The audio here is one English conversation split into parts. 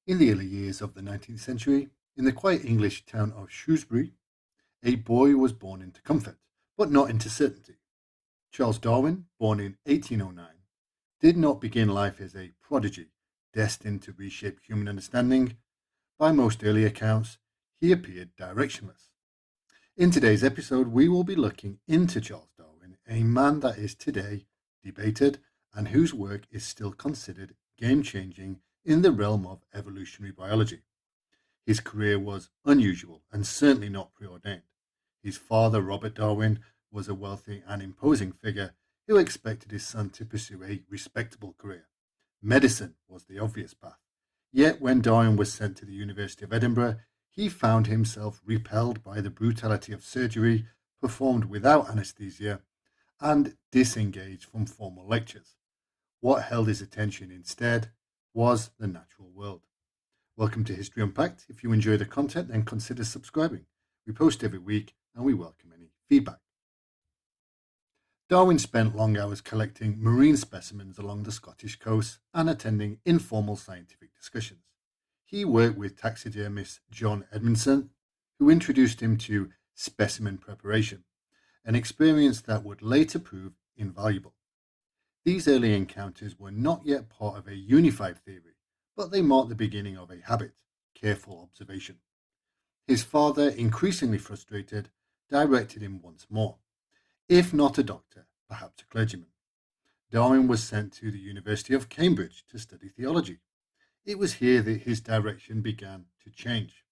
In the early years of the 19th century, in the quiet English town of Shrewsbury, a boy was born into comfort, but not into certainty. Charles Darwin, born in 1809, did not begin life as a prodigy destined to reshape human understanding. By most early accounts, he appeared directionless. In today's episode, we will be looking into Charles Darwin, a man that is today debated and whose work is still considered game changing in the realm of evolutionary biology. His career was unusual and certainly not preordained. His father, Robert Darwin, was a wealthy and imposing figure who expected his son to pursue a respectable career. Medicine was the obvious path. Yet when Darwin was sent to the University of Edinburgh, he found himself repelled by the brutality of surgery performed without anesthesia and disengaged from formal lectures. What held his attention instead was the natural world. Welcome to History Unpacked. If you enjoy the content, then consider subscribing. We post every week and we welcome any feedback. Darwin spent long hours collecting marine specimens along the Scottish coast and attending informal scientific discussions. He worked with taxidermist John Edmondson, who introduced him to specimen preparation, an experience that would later prove invaluable. These early encounters were not yet part of a unified theory, but they marked the beginning of a habit, careful observation. His father, increasingly frustrated, directed him once more. If not a doctor, perhaps a clergyman. Darwin was sent to the University of Cambridge to study theology. It was here that his direction began to change.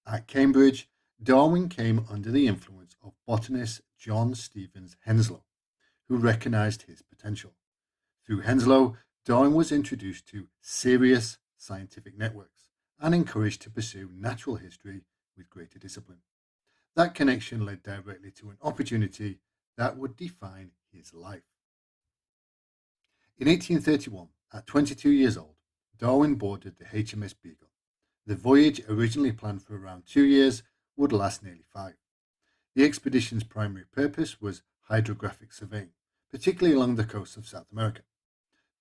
At Cambridge, Darwin came under the influence of botanist John Stevens Henslow, who recognized his potential. Through Henslow, Darwin was introduced to serious scientific networks and encouraged to pursue natural history with greater discipline. That connection led directly to an opportunity that would define his life. In 1831, at 22 years old, Darwin boarded the HMS Beagle. The voyage, originally planned for around 2 years, would last nearly 5. The expedition's primary purpose was hydrographic surveying, particularly along the coast of South America.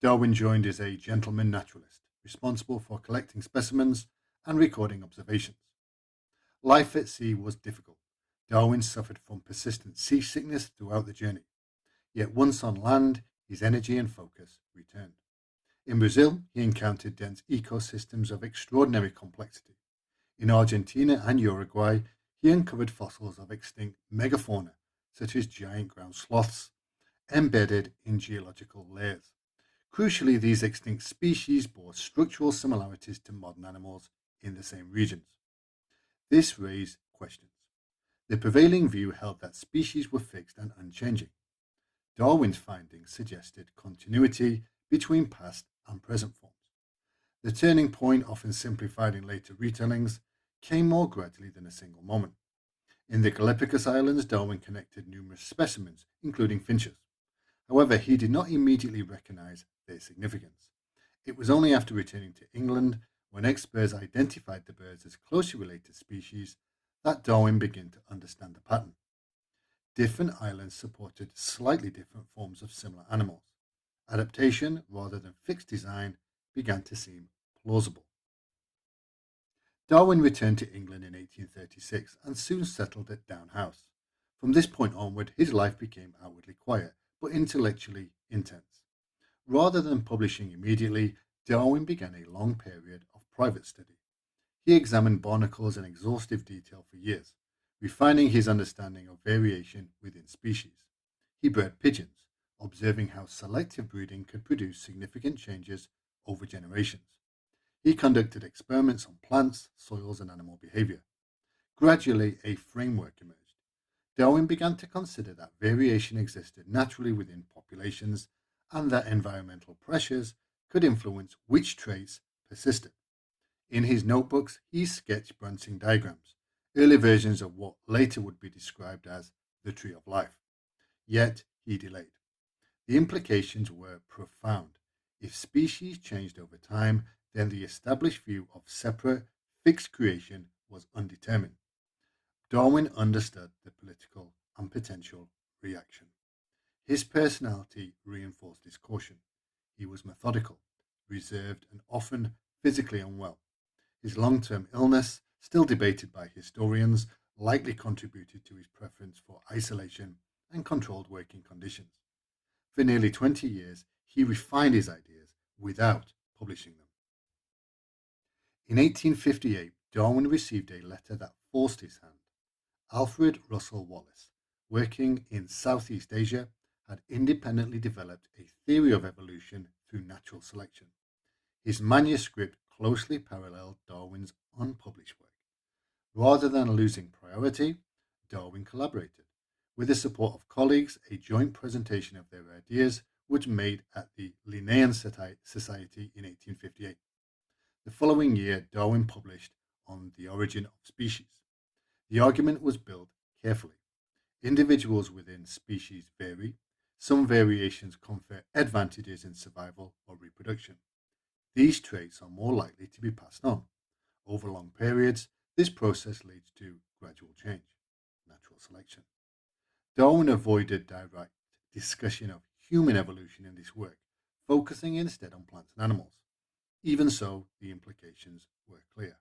Darwin joined as a gentleman naturalist, responsible for collecting specimens and recording observations. Life at sea was difficult. Darwin suffered from persistent seasickness throughout the journey. Yet once on land, his energy and focus returned. In Brazil, he encountered dense ecosystems of extraordinary complexity. In Argentina and Uruguay, he uncovered fossils of extinct megafauna, such as giant ground sloths, embedded in geological layers. Crucially, these extinct species bore structural similarities to modern animals in the same regions. This raised questions. The prevailing view held that species were fixed and unchanging. Darwin's findings suggested continuity between past and present forms. The turning point, often simplified in later retellings, came more gradually than a single moment. In the Galapagos Islands, Darwin connected numerous specimens, including finches. However, he did not immediately recognize their significance. It was only after returning to England, when experts identified the birds as closely related species, that Darwin began to understand the pattern. Different islands supported slightly different forms of similar animals. Adaptation, rather than fixed design, began to seem plausible. Darwin returned to England in 1836 and soon settled at Down House. From this point onward, his life became outwardly quiet, but intellectually intense. Rather than publishing immediately, Darwin began a long period of private study. He examined barnacles in exhaustive detail for years, refining his understanding of variation within species. He bred pigeons, observing how selective breeding could produce significant changes over generations. He conducted experiments on plants, soils, and animal behavior. Gradually, a framework emerged. Darwin began to consider that variation existed naturally within populations and that environmental pressures could influence which traits persisted. In his notebooks, he sketched branching diagrams, early versions of what later would be described as the tree of life. Yet, he delayed. The implications were profound. If species changed over time, then the established view of separate, fixed creation was undetermined. Darwin understood the political and potential reaction. His personality reinforced his caution. He was methodical, reserved, and often physically unwell. His long-term illness, still debated by historians, likely contributed to his preference for isolation and controlled working conditions. For nearly 20 years, he refined his ideas without publishing them. In 1858, Darwin received a letter that forced his hand. Alfred Russel Wallace, working in Southeast Asia, had independently developed a theory of evolution through natural selection. His manuscript closely paralleled Darwin's unpublished work. Rather than losing priority, Darwin collaborated. With the support of colleagues, a joint presentation of their ideas was made at the Linnean Society in 1858. The following year, Darwin published On the Origin of Species. The argument was built carefully. Individuals within species vary. Some variations confer advantages in survival or reproduction. These traits are more likely to be passed on. Over long periods, this process leads to gradual change, natural selection. Darwin avoided direct discussion of human evolution in this work, focusing instead on plants and animals. Even so, the implications were clear.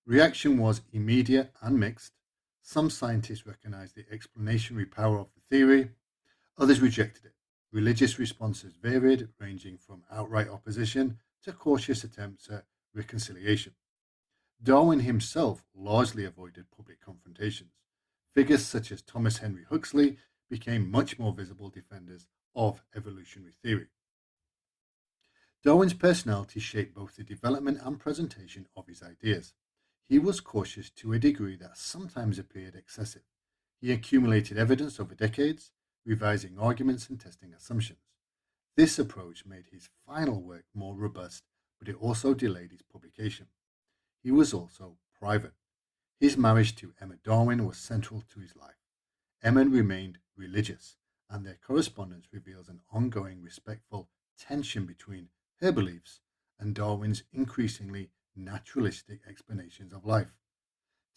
Reaction was immediate and mixed. Some scientists recognized the explanatory power of the theory, others rejected it. Religious responses varied, ranging from outright opposition to cautious attempts at reconciliation. Darwin himself largely avoided public confrontations. Figures such as Thomas Henry Huxley became much more visible defenders of evolutionary theory. Darwin's personality shaped both the development and presentation of his ideas. He was cautious to a degree that sometimes appeared excessive. He accumulated evidence over decades, revising arguments and testing assumptions. This approach made his final work more robust, but it also delayed its publication. He was also private. His marriage to Emma Darwin was central to his life. Emma remained religious, and their correspondence reveals an ongoing respectful tension between her beliefs and Darwin's increasingly naturalistic explanations of life.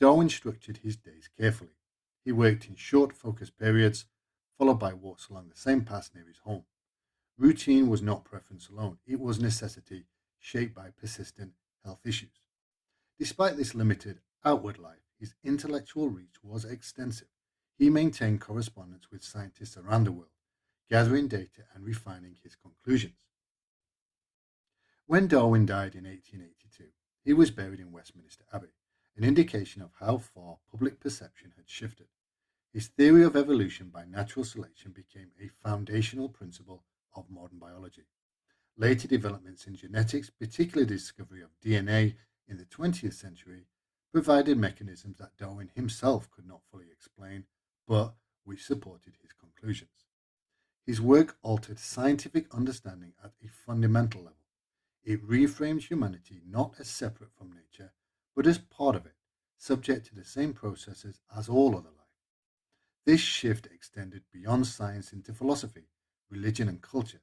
Darwin structured his days carefully. He worked in short, focused periods, followed by walks along the same path near his home. Routine was not preference alone, it was necessity shaped by persistent health issues. Despite this limited outward life, his intellectual reach was extensive. He maintained correspondence with scientists around the world, gathering data and refining his conclusions. When Darwin died in 1882, he was buried in Westminster Abbey, an indication of how far public perception had shifted. His theory of evolution by natural selection became a foundational principle of modern biology. Later developments in genetics, particularly the discovery of DNA in the 20th century, provided mechanisms that Darwin himself could not fully explain, but which supported his conclusions. His work altered scientific understanding at a fundamental level. It reframed humanity not as separate from nature, but as part of it, subject to the same processes as all other life. This shift extended beyond science into philosophy, religion, and culture,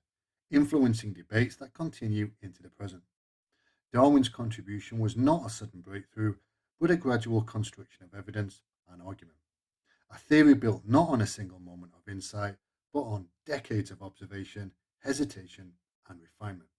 influencing debates that continue into the present. Darwin's contribution was not a sudden breakthrough, but a gradual construction of evidence and argument. A theory built not on a single moment of insight, but on decades of observation, hesitation, and refinement.